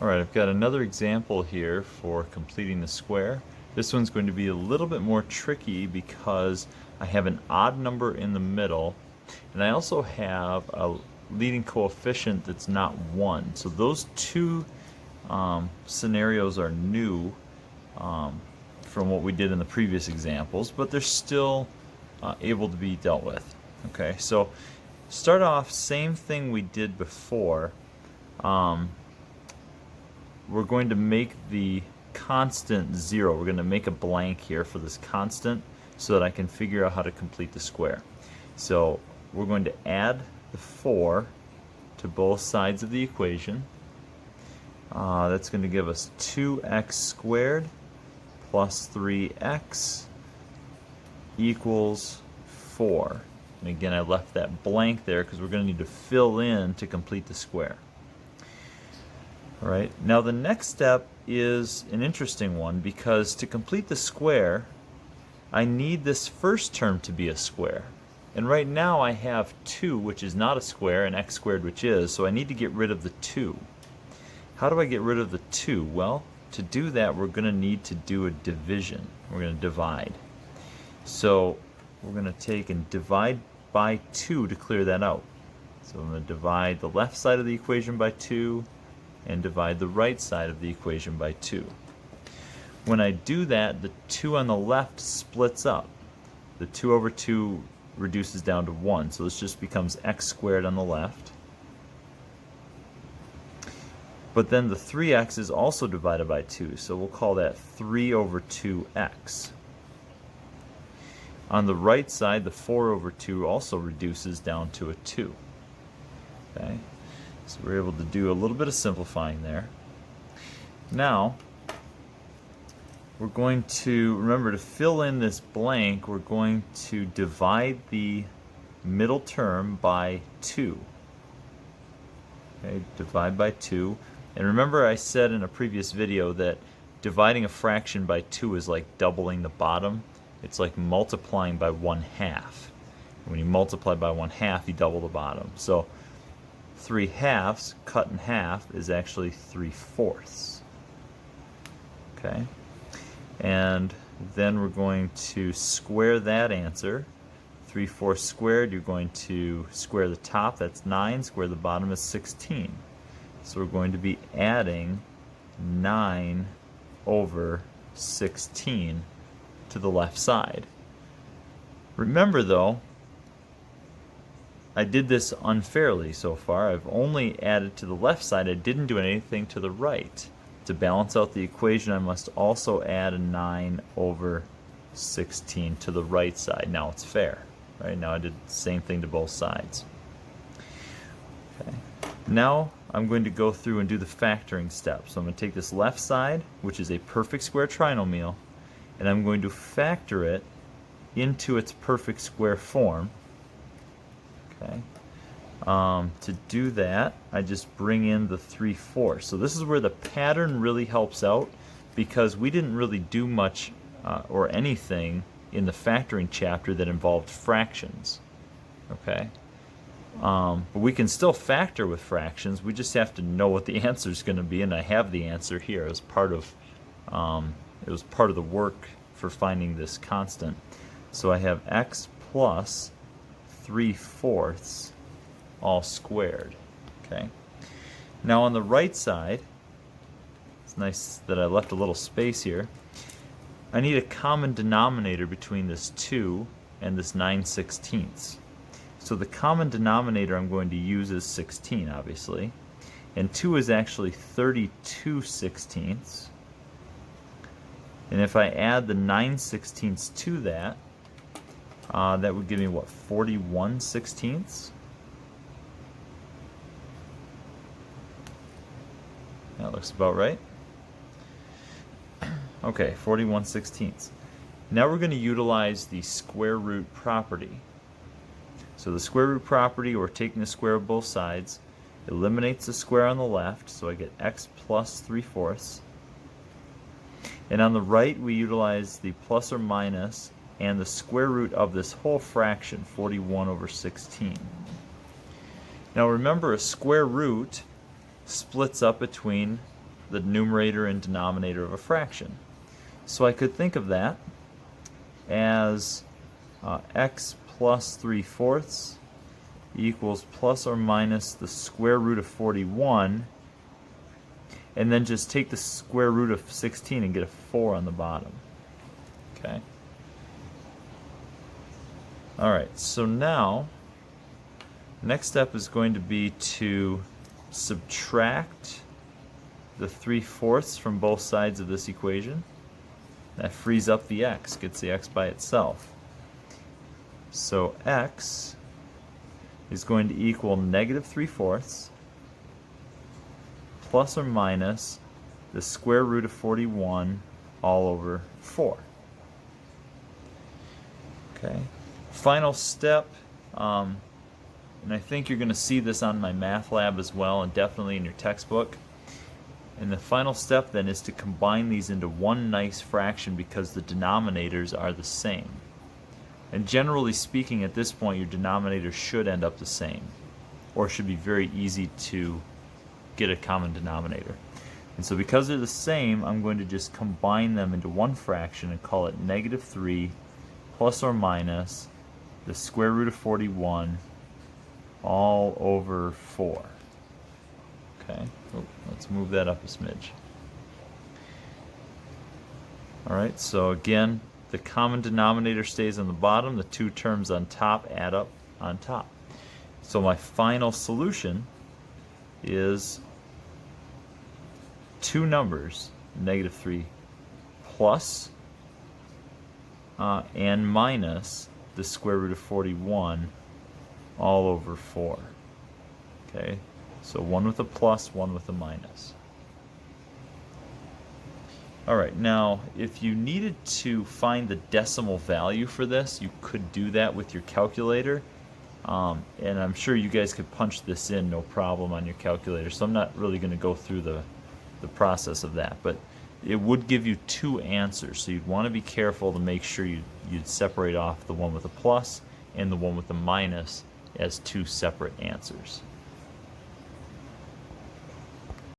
Alright, I've got another example here for completing the square. This one's going to be a little bit more tricky because I have an odd number in the middle, and I also have a leading coefficient that's not 1. So those two scenarios are new from what we did in the previous examples, but they're still able to be dealt with. Okay, so start off, same thing we did before. We're going to make the constant 0. We're going to make a blank here for this constant so that I can figure out how to complete the square. So we're going to add the 4 to both sides of the equation. That's going to give us 2x squared plus 3x equals 4. And again, I left that blank there because we're going to need to fill in to complete the square. Alright, now the next step is an interesting one because to complete the square, I need this first term to be a square. And right now I have 2, which is not a square, and x squared, which is, so I need to get rid of the 2. How do I get rid of the 2? Well, to do that, we're going to need to do a division. We're going to divide. So we're going to take and divide by 2 to clear that out. So I'm going to divide the left side of the equation by 2 and divide the right side of the equation by 2. When I do that, the 2 on the left splits up. The 2 over 2 reduces down to 1, so this just becomes x squared on the left. But then the 3x is also divided by 2, so we'll call that 3 over 2x. On the right side, the 4 over 2 also reduces down to a 2. Okay? So we're able to do a little bit of simplifying there. Now, we're going to, remember to fill in this blank, we're going to divide the middle term by 2. Okay, divide by 2. And remember I said in a previous video that dividing a fraction by 2 is like doubling the bottom. It's like multiplying by 1/2. When you multiply by 1/2, you double the bottom. So 3/2 cut in half is actually 3/4. Okay, and then we're going to square that answer. 3/4 squared, you're going to square the top, that's 9, square the bottom is 16. So we're going to be adding 9 over 16 to the left side. Remember though, I did this unfairly so far. I've only added to the left side. I didn't do anything to the right. To balance out the equation, I must also add a 9 over 16 to the right side. Now it's fair. Right? Now I did the same thing to both sides. Okay. Now I'm going to go through and do the factoring step. So I'm going to take this left side, which is a perfect square trinomial, and I'm going to factor it into its perfect square form. Okay. To do that, I just bring in the 3/4. So this is where the pattern really helps out because we didn't really do much or anything in the factoring chapter that involved fractions. Okay. But we can still factor with fractions. We just have to know what the answer is going to be, and I have the answer here as part of it was part of the work for finding this constant. So I have x plus 3/4 all squared. Okay. Now on the right side, it's nice that I left a little space here. I need a common denominator between this 2 and this 9/16. So the common denominator I'm going to use is 16, obviously. And 2 is actually 32/16. And if I add the 9/16 to that, that would give me, what, 41/16? That looks about right. Okay, 41/16. Now we're going to utilize the square root property. So the square root property, or taking the square of both sides, eliminates the square on the left, so I get x plus 3/4. And on the right, we utilize the plus or minus and the square root of this whole fraction, 41/16. Now remember, a square root splits up between the numerator and denominator of a fraction. So I could think of that as x plus 3/4 equals plus or minus the square root of 41, and then just take the square root of 16 and get a 4 on the bottom. Okay. Alright, so now next step is going to be to subtract the 3/4 from both sides of this equation. That frees up the x, gets the x by itself. So x is going to equal negative 3/4 plus or minus the square root of 41 all over 4. Okay. Final step, and I think you're going to see this on my math lab as well, and definitely in your textbook. And the final step then is to combine these into one nice fraction because the denominators are the same. And generally speaking, at this point, your denominators should end up the same, or should be very easy to get a common denominator. And so because they're the same, I'm going to just combine them into one fraction and call it negative 3 plus or minus the square root of 41 all over 4. Okay, let's move that up a smidge. Alright, so again, the common denominator stays on the bottom, the two terms on top add up on top. So my final solution is two numbers, negative 3 plus and minus the square root of 41 all over 4. Okay, so one with a plus, one with a minus. Alright, now if you needed to find the decimal value for this, you could do that with your calculator. And I'm sure you guys could punch this in no problem on your calculator, so I'm not really going to go through the process of that. But it would give you two answers, so you'd want to be careful to make sure you'd separate off the one with a plus and the one with the minus as two separate answers.